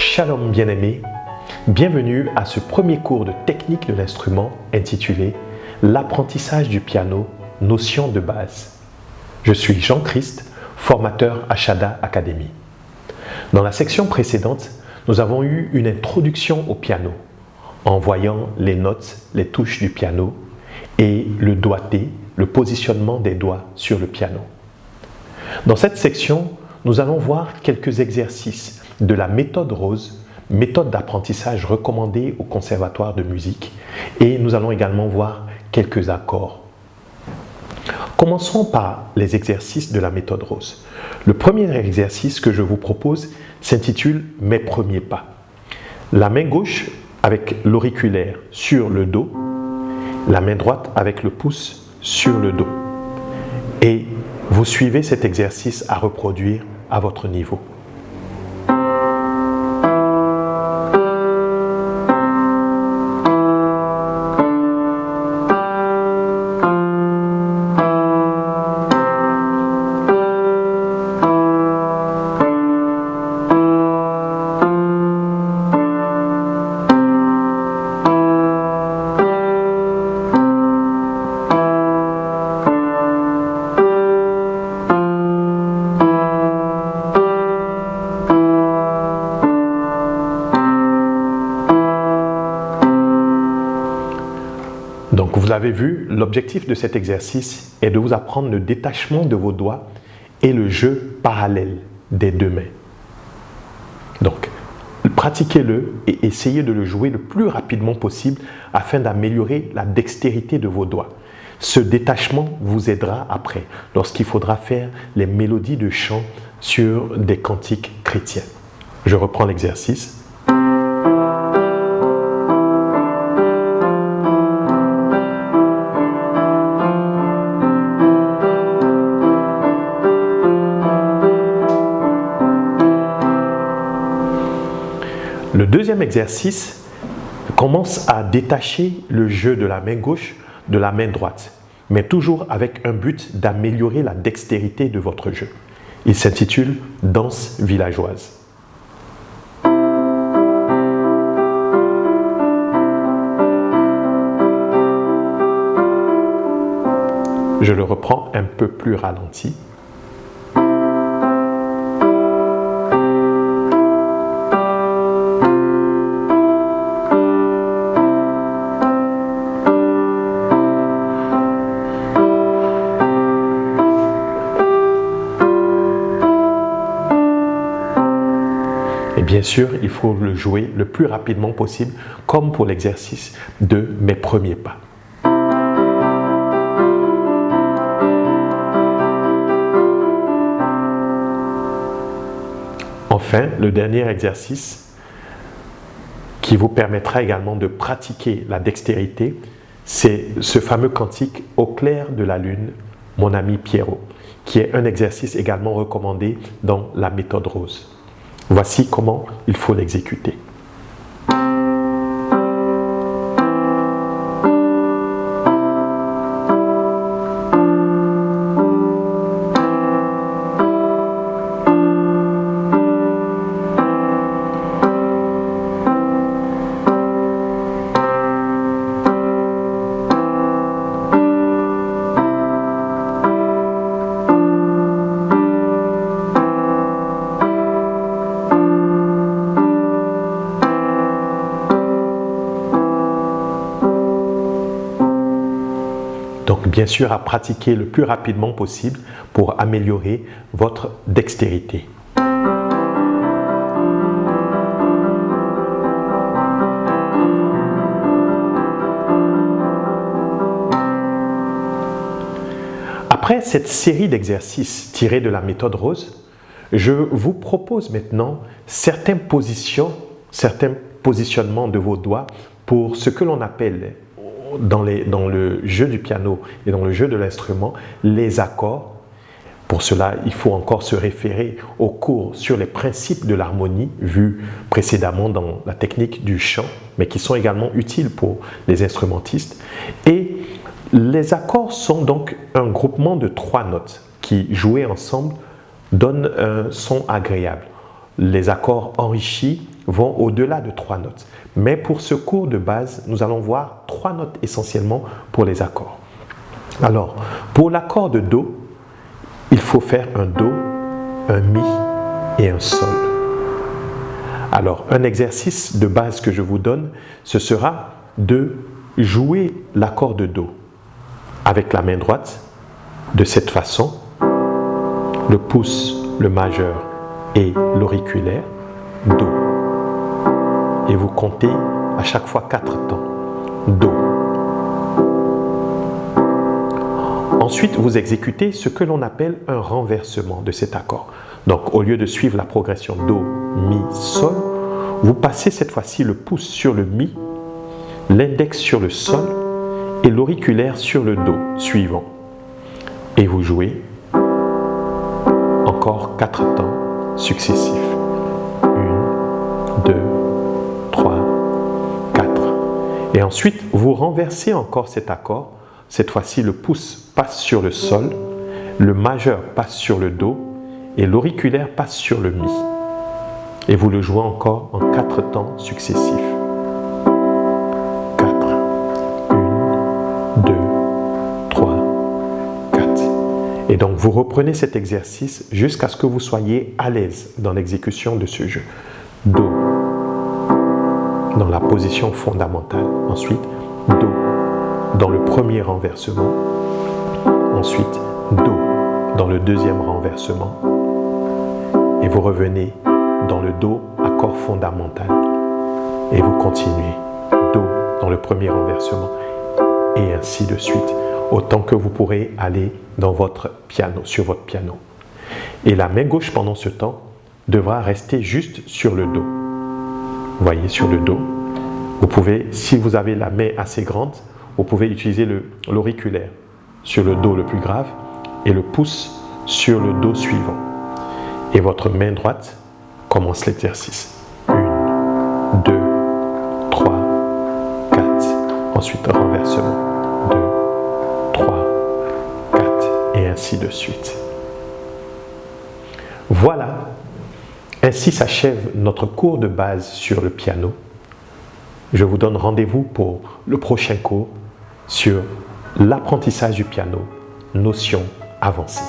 Shalom bien-aimés, bienvenue à ce premier cours de technique de l'instrument intitulé L'apprentissage du piano, notion de base. Je suis Jean-Christ, formateur à Shada Academy. Dans la section précédente, nous avons eu une introduction au piano en voyant les notes, les touches du piano et le doigté, le positionnement des doigts sur le piano. Dans cette section, nous allons voir quelques exercices de la méthode Rose, méthode d'apprentissage recommandée au conservatoire de musique, et nous allons également voir quelques accords. Commençons par les exercices de la méthode Rose. Le premier exercice que je vous propose s'intitule « Mes premiers pas ». La main gauche avec l'auriculaire sur le dos, la main droite avec le pouce sur le dos. Et vous suivez cet exercice à reproduire à votre niveau. Donc vous l'avez vu, l'objectif de cet exercice est de vous apprendre le détachement de vos doigts et le jeu parallèle des deux mains. Donc pratiquez-le et essayez de le jouer le plus rapidement possible afin d'améliorer la dextérité de vos doigts. Ce détachement vous aidera après lorsqu'il faudra faire les mélodies de chant sur des cantiques chrétiens. Je reprends l'exercice. Le deuxième exercice commence à détacher le jeu de la main gauche de la main droite, mais toujours avec un but d'améliorer la dextérité de votre jeu. Il s'intitule « Danse villageoise ». Je le reprends un peu plus ralenti. Et bien sûr, il faut le jouer le plus rapidement possible, comme pour l'exercice de mes premiers pas. Enfin, le dernier exercice qui vous permettra également de pratiquer la dextérité, c'est ce fameux cantique « Au clair de la lune, mon ami Pierrot », qui est un exercice également recommandé dans la méthode Rose. Voici comment il faut l'exécuter. Donc bien sûr à pratiquer le plus rapidement possible pour améliorer votre dextérité. Après cette série d'exercices tirés de la méthode Rose, je vous propose maintenant certains positionnements de vos doigts pour ce que l'on appelle dans le jeu du piano et dans le jeu de l'instrument, les accords. Pour cela, il faut encore se référer aux cours sur les principes de l'harmonie vus précédemment dans la technique du chant, mais qui sont également utiles pour les instrumentistes. Et les accords sont donc un groupement de 3 notes qui, jouées ensemble, donnent un son agréable. Les accords enrichis vont au-delà de 3 notes. Mais pour ce cours de base, nous allons voir 3 notes essentiellement pour les accords. Alors, pour l'accord de Do, il faut faire un Do, un Mi et un Sol. Alors, un exercice de base que je vous donne, ce sera de jouer l'accord de Do avec la main droite de cette façon, le pouce, le majeur et l'auriculaire, Do. Et vous comptez à chaque fois 4 temps, Do. Ensuite, vous exécutez ce que l'on appelle un renversement de cet accord. Donc, au lieu de suivre la progression Do, Mi, Sol, vous passez cette fois-ci le pouce sur le Mi, l'index sur le Sol et l'auriculaire sur le Do suivant. Et vous jouez encore 4 temps successifs. 1, 2, 3, 4. Et ensuite, vous renversez encore cet accord. Cette fois-ci, le pouce passe sur le Sol, le majeur passe sur le Do et l'auriculaire passe sur le Mi. Et vous le jouez encore en 4 temps successifs. 4, 1, 2, 3, 4. Et donc, vous reprenez cet exercice jusqu'à ce que vous soyez à l'aise dans l'exécution de ce jeu. Do, dans la position fondamentale. Ensuite, Do, dans le premier renversement. Ensuite, Do, dans le deuxième renversement. Et vous revenez dans le Do, accord fondamental. Et vous continuez. Do, dans le premier renversement. Et ainsi de suite. Autant que vous pourrez aller dans votre piano, sur votre piano. Et la main gauche, pendant ce temps, devra rester juste sur le Do. Vous voyez, sur le Do. Vous pouvez, si vous avez la main assez grande, vous pouvez utiliser l'auriculaire sur le Do le plus grave et le pouce sur le Do suivant. Et votre main droite commence l'exercice. 1, 2, 3, 4. Ensuite, renversement. 2, 3, 4. Et ainsi de suite. Voilà. Ainsi s'achève notre cours de base sur le piano. Je vous donne rendez-vous pour le prochain cours sur l'apprentissage du piano, notions avancées.